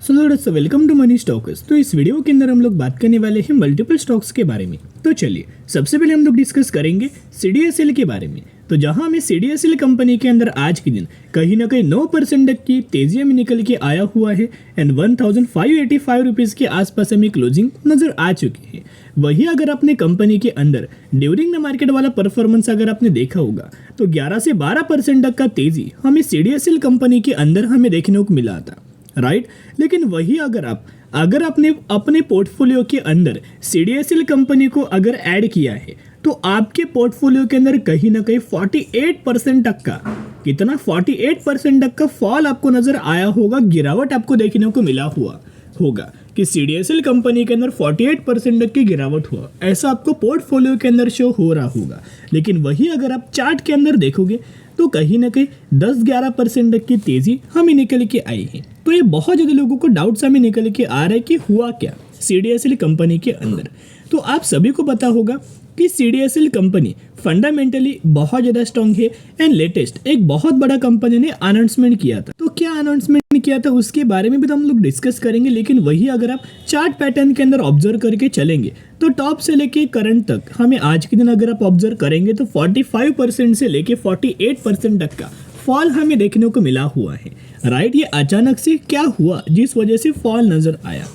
सो दोस्तों welcome to money stocks. तो इस वीडियो के अंदर हम लोग बात करने वाले हैं मल्टीपल स्टॉक्स के बारे में। तो चलिए सबसे पहले हम लोग डिस्कस करेंगे CDSL के बारे में। तो जहां हमें CDSL कंपनी के अंदर आज के दिन कहीं ना कहीं 9% तक की तेजी में निकल के आया हुआ है एंड 1585 रुपीज़ के आसपास हमें क्लोजिंग नजर आ चुकी है। वही अगर अपने कंपनी के अंदर ड्यूरिंग द मार्केट वाला परफॉर्मेंस अगर आपने देखा होगा तो 11 से 12% तक का तेजी हमें CDSL कंपनी के अंदर हमें देखने को मिला था, राइट। लेकिन वही अगर आपने अपने पोर्टफोलियो के अंदर CDSL कंपनी को अगर ऐड किया है तो आपके पोर्टफोलियो के अंदर कहीं ना कहीं 48% तक का 48% तक का फॉल आपको नजर आया होगा, गिरावट आपको देखने को मिला हुआ होगा कि CDSL कंपनी के अंदर 48% तक की गिरावट हुआ, ऐसा आपको पोर्टफोलियो के अंदर शो हो रहा होगा। लेकिन वही अगर आप चार्ट के अंदर देखोगे तो कहीं ना कहीं 10-11% तक की तेजी हमें निकल के आई है। तो ये बहुत ज़्यादा लोगों को डाउट्स हमें निकल के आ रहा है कि हुआ क्या CDSL कंपनी के अंदर। तो आप सभी को पता होगा कि CDSL कंपनी फंडामेंटली बहुत ज़्यादा स्ट्रॉन्ग है एंड लेटेस्ट एक बहुत बड़ा कंपनी ने अनाउंसमेंट किया था। तो क्या अनाउंसमेंट किया था उसके बारे में भी तो हम लोग डिस्कस करेंगे। लेकिन वही अगर आप चार्ट पैटर्न के अंदर ऑब्जर्व करके चलेंगे तो टॉप से लेके करंट तक हमें आज के दिन अगर आप ऑब्जर्व करेंगे तो 45% से लेके 48% तक का फॉल हमें देखने को मिला हुआ है, राइट। ये अचानक से क्या हुआ जिस वजह से फॉल नज़र आया।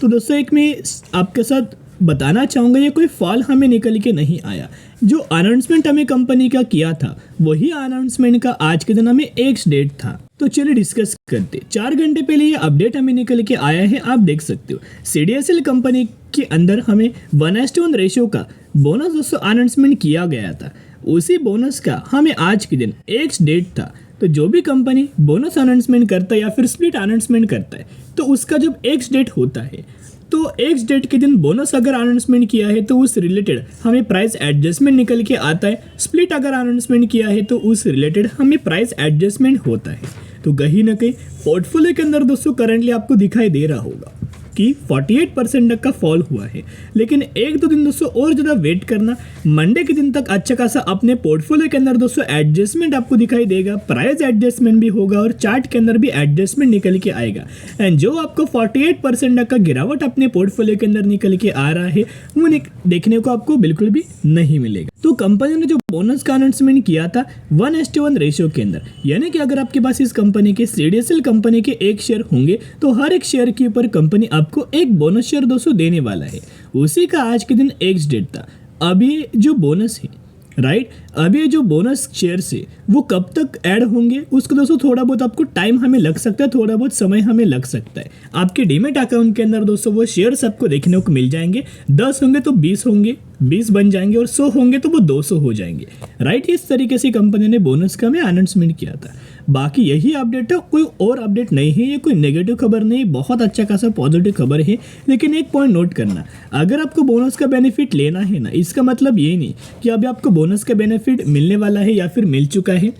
तो दोस्तों एक मैं आपके साथ बताना चाहूँगा, ये कोई फॉल हमें निकल के नहीं आया। जो अनाउंसमेंट हमें कंपनी का किया था वही अनाउंसमेंट का आज के दिन हमें एक्स डेट था। तो चलिए डिस्कस करते। 4 घंटे पहले ये अपडेट हमें निकल के आया है, आप देख सकते हो CDSL कंपनी के अंदर हमें 1:1 रेशियो का बोनस दोस्तों अनाउंसमेंट किया गया था। उसी बोनस का हमें आज के दिन एक्स डेट था। तो जो भी कंपनी बोनस अनाउंसमेंट करता है या फिर स्प्लिट अनाउंसमेंट करता है तो उसका जब एक्स डेट होता है तो एक्स डेट के दिन बोनस अगर अनाउंसमेंट किया है तो उस रिलेटेड हमें प्राइस एडजस्टमेंट निकल के आता है। स्प्लिट अगर अनाउंसमेंट किया है तो उस रिलेटेड हमें प्राइस एडजस्टमेंट होता है। तो कहीं ना कहीं पोर्टफोलियो के अंदर दोस्तों करंटली आपको दिखाई दे रहा होगा कि 48% तक का फॉल हुआ है। लेकिन एक दो दिन दोस्तों और ज़्यादा वेट करना, मंडे के दिन तक अच्छा खासा अपने पोर्टफोलियो के अंदर दोस्तों एडजस्टमेंट आपको दिखाई देगा, प्राइस एडजस्टमेंट भी होगा और चार्ट के अंदर भी एडजस्टमेंट निकल के आएगा। एंड जो आपको 48% तक का गिरावट अपने पोर्टफोलियो के अंदर निकल के आ रहा है वो देखने को आपको बिल्कुल भी नहीं मिलेगा। तो कंपनी ने जो बोनस का अनाउंसमेंट किया था 1:1 रेशियो के अंदर, यानी कि अगर आपके पास इस कंपनी के CDSL कंपनी के 1 शेयर होंगे तो हर एक शेयर के ऊपर कंपनी आपको एक बोनस शेयर दोस्तों देने वाला है। उसी का आज के दिन एक्स डेट था। अब ये जो बोनस है, राइट, अब ये जो बोनस शेयर्स है वो कब तक ऐड होंगे उसको दोस्तों थोड़ा बहुत आपको टाइम हमें लग सकता है, थोड़ा बहुत समय हमें लग सकता है। आपके डीमेट अकाउंट के अंदर दोस्तों वो शेयर्स आपको देखने को मिल जाएंगे। 10 होंगे तो 20 होंगे, 20 बन जाएंगे और 100 होंगे तो वो 200 हो जाएंगे, राइट। इस तरीके से कंपनी ने बोनस का हमें अनाउंसमेंट किया था। बाकी यही अपडेट है, कोई और अपडेट नहीं है, ये कोई नेगेटिव खबर नहीं, बहुत अच्छा खासा पॉजिटिव खबर है। लेकिन एक पॉइंट नोट करना, अगर आपको बोनस का बेनिफिट लेना है ना, इसका मतलब ये नहीं कि अभी आपको बोनस का बेनिफिट मिलने वाला है या फिर मिल चुका है।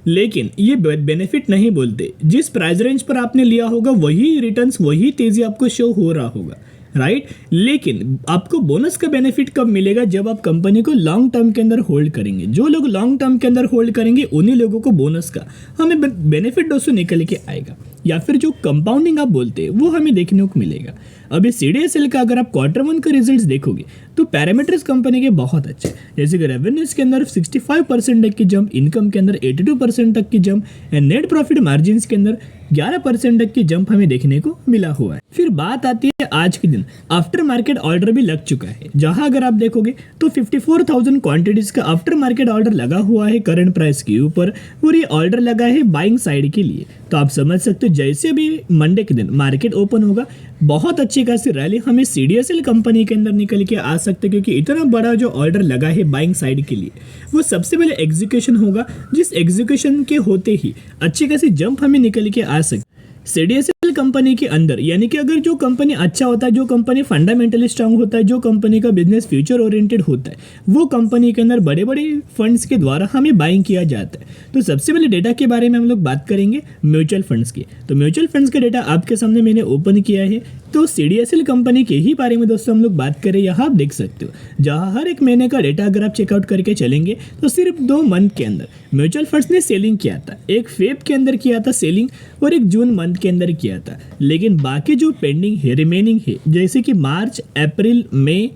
लेकिन ये बेनिफिट नहीं बोलते, जिस प्राइस रेंज पर आपने लिया होगा वही रिटर्न्स, वही तेजी आपको शो हो रहा होगा, राइट। लेकिन आपको बोनस का बेनिफिट कब मिलेगा, जब आप कंपनी को लॉन्ग टर्म के अंदर होल्ड करेंगे। जो लोग लॉन्ग टर्म के अंदर होल्ड करेंगे उन्हीं लोगों को बोनस का हमें बेनिफिट दोस्तों निकल के आएगा, या फिर जो कंपाउंडिंग आप बोलते हैं वो हमें देखने को मिलेगा। अभी CDSL का अगर आप Q1 का रिजल्ट्स देखोगे तो पैरामीटर्स कंपनी के बहुत अच्छे हैं, जैसे कि रेवेन्यूज के अंदर 65% तक की जंप, इनकम के अंदर 82% तक की jump and net profit margin के अंदर 11% तक की जंप हमें देखने को मिला हुआ है। फिर बात आती है आज के दिन आफ्टर मार्केट ऑर्डर भी लग चुका है, जहां अगर आप देखोगे तो 54,000 क्वांटिटीज का आफ्टर मार्केट ऑर्डर लगा हुआ है करंट प्राइस के ऊपर, और ये ऑर्डर लगा है बाइंग साइड के लिए। तो आप समझ सकते हो जैसे भी मंडे के दिन मार्केट ओपन होगा बहुत अच्छी खासी रैली हमें CDSL कंपनी के अंदर निकल के आ सकते, क्योंकि इतना बड़ा जो ऑर्डर लगा है बाइंग साइड के लिए वो सबसे पहले एग्जीक्यूशन होगा, जिस एग्जीक्यूशन के होते ही अच्छी खासी जंप हमें निकल के आ सकती CDSL कंपनी के अंदर। यानी कि अगर जो कंपनी अच्छा होता है, जो कंपनी फंडामेंटली स्ट्रांग होता है, जो कंपनी का बिजनेस फ्यूचर ओरिएंटेड होता है, वो कंपनी के अंदर बड़े बड़े फंड्स के द्वारा हमें बाइंग किया जाता है। तो सबसे पहले डेटा के बारे में हम लोग बात करेंगे म्यूचुअल फंड्स की। तो म्यूचुअल फंड्स का डेटा आपके सामने मैंने ओपन किया है। तो CDSL कंपनी के ही बारे में दोस्तों हम लोग बात करें, यहाँ आप देख सकते हो, जहाँ हर एक महीने का डेटा अगर आप चेकआउट करके चलेंगे तो सिर्फ 2 मंथ के अंदर म्यूचुअल फंड्स ने सेलिंग किया था। एक फेब के अंदर किया था सेलिंग और एक जून मंथ मंथ के अंदर किया था, लेकिन बाकी जो पेंडिंग है, रिमेनिंग है, जैसे कि मार्च, अप्रैल, मई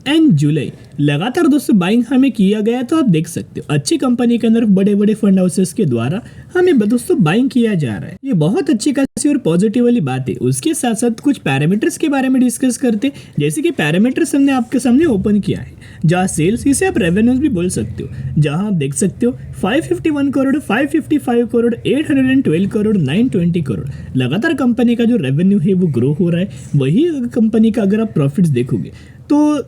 एंड जुलाई लगातार दोस्तों बाइंग हमें किया गया। तो आप देख सकते हो अच्छी कंपनी के अंदर बड़े बड़े फंड हाउसेस के द्वारा हमें दोस्तों बाइंग किया जा रहा है। ये बहुत अच्छी खासी और पॉजिटिव वाली बात है। उसके साथ साथ कुछ पैरामीटर्स के बारे में डिस्कस करते, जैसे कि पैरामीटर्स हमने आपके सामने ओपन किया है, जहाँ सेल्स, इसे आप रेवेन्यूज भी बोल सकते हो, जहाँ आप देख सकते हो 551 करोड़, 555 करोड़, 812 करोड़, 920 करोड़ लगातार कंपनी का जो रेवेन्यू है वो ग्रो हो रहा है। वही कंपनी का अगर आप प्रॉफिट्स देखोगे तो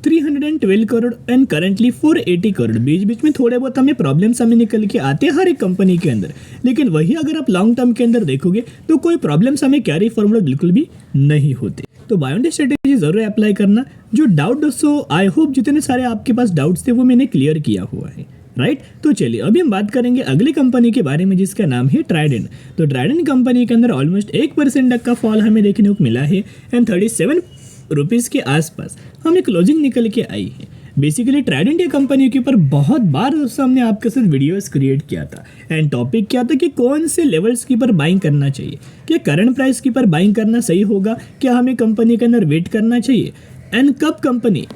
312 करोड़ एंड करंटली 480 करोड़। बीच बीच में थोड़े बहुत हमें प्रॉब्लम्स हमें निकल के आते हैं हर एक कंपनी के अंदर, लेकिन वही अगर आप लॉन्ग टर्म के अंदर देखोगे तो कोई प्रॉब्लम्स हमें कैरी फॉरवर्ड बिल्कुल भी नहीं होते। तो बाय ऑन डे स्ट्रेटेजी जरूर अप्लाई करना। जो डाउट दोस्तों, आई होप जितने सारे आपके पास डाउट्स थे वो मैंने क्लियर किया हुआ है, राइट। तो चलिए अभी हम बात करेंगे अगली कंपनी के बारे में, जिसका नाम है ट्राइडेंट। तो ट्राइडेंट कंपनी के अंदर ऑलमोस्ट 1% तक का फॉल हमें देखने को मिला है एंड 37 रुपीज़ के आसपास हमें क्लोजिंग निकल के आई है। बेसिकली ट्राइडेंट ये कंपनी के ऊपर बहुत बार दोस्तों हमने आपके साथ वीडियोस क्रिएट किया था एंड टॉपिक क्या था कि कौन से लेवल्स के ऊपर बाइंग करना चाहिए, क्या करंट प्राइस के ऊपर बाइंग करना सही होगा, क्या हमें कंपनी के अंदर वेट करना चाहिए, एंड कब कंपनी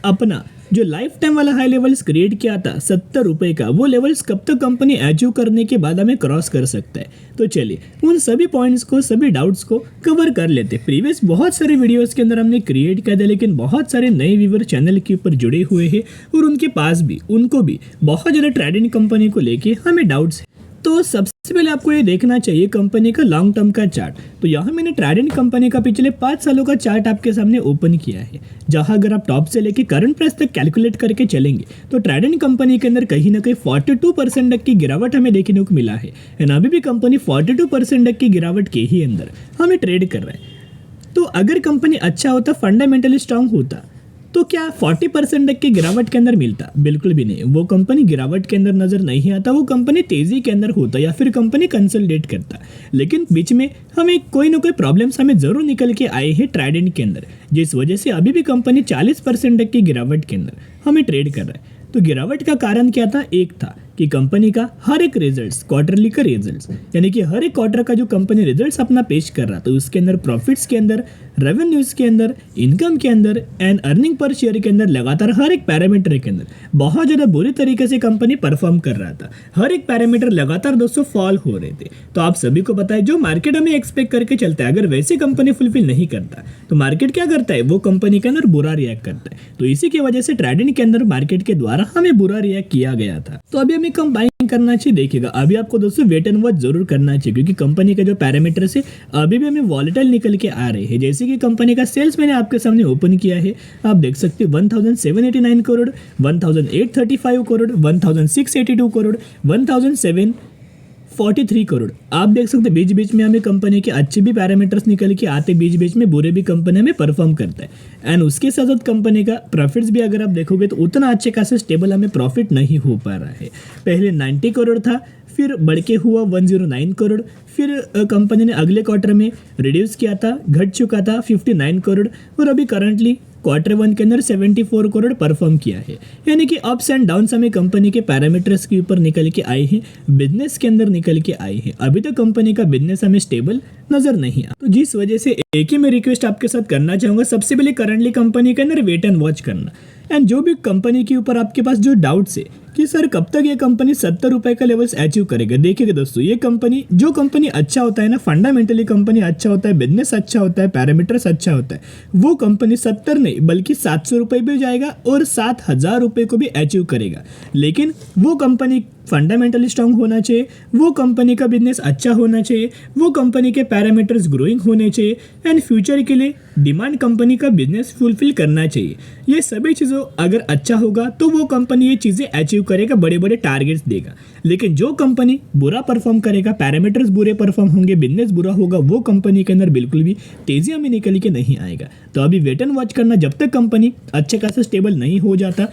अपना जो लाइफ टाइम वाला हाई लेवल्स क्रिएट किया था 70 रुपये का, वो लेवल्स कब तक कंपनी अचीव करने के बाद हमें क्रॉस कर सकता है। तो चलिए उन सभी पॉइंट्स को, सभी डाउट्स को कवर कर लेते। प्रीवियस बहुत सारे वीडियोस के अंदर हमने क्रिएट किया था, लेकिन बहुत सारे नए व्यूवर चैनल के ऊपर जुड़े हुए हैं और उनके पास भी, उनको भी बहुत ज़्यादा ट्राइडेंट कंपनी को लेके हमें डाउट्स है। तो सबसे पहले आपको ये देखना चाहिए कंपनी का लॉन्ग टर्म का चार्ट। तो यहाँ मैंने ट्राइडेंट कंपनी का पिछले 5 सालों का चार्ट आपके सामने ओपन किया है, जहाँ अगर आप टॉप से लेके करंट प्राइस तक कैलकुलेट करके चलेंगे तो ट्राइडेंट कंपनी के अंदर कहीं ना कहीं 42% तक की गिरावट हमें देखने को मिला है एंड अभी भी कंपनी 42% तक की गिरावट के ही अंदर हमें ट्रेड कर रहा है। तो अगर कंपनी अच्छा होता, फंडामेंटली स्ट्रांग होता, तो क्या 40% तक की गिरावट के अंदर मिलता? बिल्कुल भी नहीं। वो कंपनी गिरावट के अंदर नजर नहीं आता, वो कंपनी तेजी के अंदर होता या फिर कंपनी कंसोलिडेट करता। लेकिन बीच में हमें कोई ना कोई प्रॉब्लम्स हमें जरूर निकल के आए हैं ट्राइडेंट के अंदर, जिस वजह से अभी भी कंपनी 40% तक की गिरावट के अंदर हमें ट्रेड कर रहा है। तो गिरावट का कारण क्या था? एक था कि कंपनी का हर एक रिजल्ट्स, क्वार्टरली का रिजल्ट्स, यानी कि हर एक क्वार्टर का जो कंपनी रिजल्ट्स अपना पेश कर रहा था, उसके अंदर प्रॉफिट्स के अंदर, रेवेन्यूज के अंदर, इनकम के अंदर एंड अर्निंग पर शेयर के अंदर लगातार हर एक पैरामीटर के अंदर बहुत ज़्यादा बुरी तरीके से कंपनी परफॉर्म कर रहा था। हर एक पैरामीटर लगातार दोस्तों फॉल हो रहे थे। तो आप सभी को पता है जो मार्केट हमें एक्सपेक्ट करके चलता है, अगर वैसे कंपनी फुलफिल नहीं करता तो मार्केट क्या करता है? वो कंपनी के अंदर बुरा रिएक्ट करता है। तो इसी की वजह से ट्राइडेंट के अंदर मार्केट के द्वारा हमें बुरा रिएक्ट किया गया था। तो अभी हमें कम बाइंग करना चाहिए। देखिएगा अभी आपको दोस्तों वेट एंड वॉच जरूर करना चाहिए, क्योंकि कंपनी का जो पैरामीटर्स है अभी भी हमें वॉलेटाइल निकल के आ रहे हैं। जैसे कि कंपनी का सेल्स मैंने आपके सामने ओपन किया है, आप देख सकते हैं 1789 करोड़, 1835 करोड़, 1682 करोड़, 1743 करोड़। आप देख सकते हैं बीच बीच में हमें कंपनी के अच्छे भी पैरामीटर्स निकल के आते, बीच बीच में बुरे भी कंपनी में परफॉर्म करता है। एंड उसके साथ साथ कंपनी का प्रॉफिट्स भी अगर आप देखोगे तो उतना अच्छे खासे स्टेबल हमें प्रॉफिट नहीं हो पा रहा है। पहले 90 करोड़ था, फिर बढ़ के हुआ 109 करोड़, फिर कंपनी ने अगले क्वार्टर में रिड्यूस किया था, घट चुका था 59 करोड़, और अभी करंटली क्वार्टर 1 के अंदर 74 करोड़ परफॉर्म किया है। यानी कि अप्स एंड डाउन्स हमें कंपनी के पैरामीटर्स के ऊपर निकल के आए हैं, बिजनेस के अंदर निकल के आए हैं। अभी तक कंपनी का बिजनेस हमें स्टेबल नजर नहीं आया। तो जिस वजह से एक ही मैं रिक्वेस्ट आपके साथ करना चाहूँगा, सबसे पहले करंटली कंपनी के अंदर वेट एंड वॉच करना। एंड जो भी कंपनी के ऊपर आपके पास जो डाउट्स है कि सर कब तक ये कंपनी 70 रुपये का लेवल्स अचीव करेगा, देखिएगा दोस्तों ये कंपनी, जो कंपनी अच्छा होता है ना, फंडामेंटली कंपनी अच्छा होता है, बिजनेस अच्छा होता है, पैरामीटर्स अच्छा होता है, वो कंपनी 70 नहीं बल्कि 700 रुपये भी जाएगा और 7,000 रुपये को भी अचीव करेगा। लेकिन वो कंपनी फंडामेंटली स्ट्रांग होना चाहिए, वो कंपनी का बिजनेस अच्छा होना चाहिए, वो कंपनी के पैरामीटर्स ग्रोइंग होने चाहिए एंड फ्यूचर के लिए डिमांड कंपनी का बिजनेस फुलफिल करना चाहिए। ये सभी चीज़ों अगर अच्छा होगा तो वो कंपनी ये चीज़ें अचीव करेगा, बड़े बड़े टारगेट्स देगा। लेकिन जो कंपनी बुरा परफॉर्म करेगा, पैरामीटर्स बुरे परफॉर्म होंगे, बिजनेस बुरा होगा, वो कंपनी के अंदर बिल्कुल भी तेजी में निकल के नहीं आएगा। तो अभी वेट एंड वॉच करना, जब तक कंपनी अच्छे खासे स्टेबल नहीं हो जाता,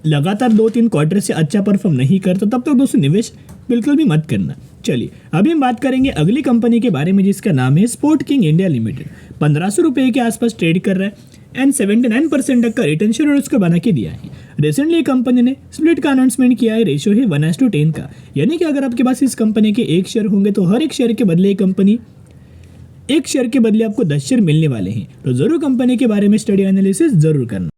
लगातार 2-3 क्वार्टर से अच्छा परफॉर्म नहीं करता, तब तक दोस्तों निवेश बिल्कुल भी मत करना। चलिए अभी हम बात करेंगे अगली कंपनी के बारे में, जिसका नाम है स्पोर्ट किंग इंडिया लिमिटेड। 1500 रुपये के आसपास ट्रेड कर रहा है एंड 79% तक का रिटर्न शेयर उसको बना के दिया है। रिसेंटली कंपनी ने स्प्लिट का अनाउंसमेंट किया है, रेशियो है 1:10 का। यानी कि अगर आपके पास इस कंपनी के 1 शेयर होंगे तो हर एक शेयर के बदले कंपनी एक शेयर के बदले आपको 10 शेयर मिलने वाले हैं, तो जरूर कंपनी के बारे में स्टडी एनालिसिस जरूर करना।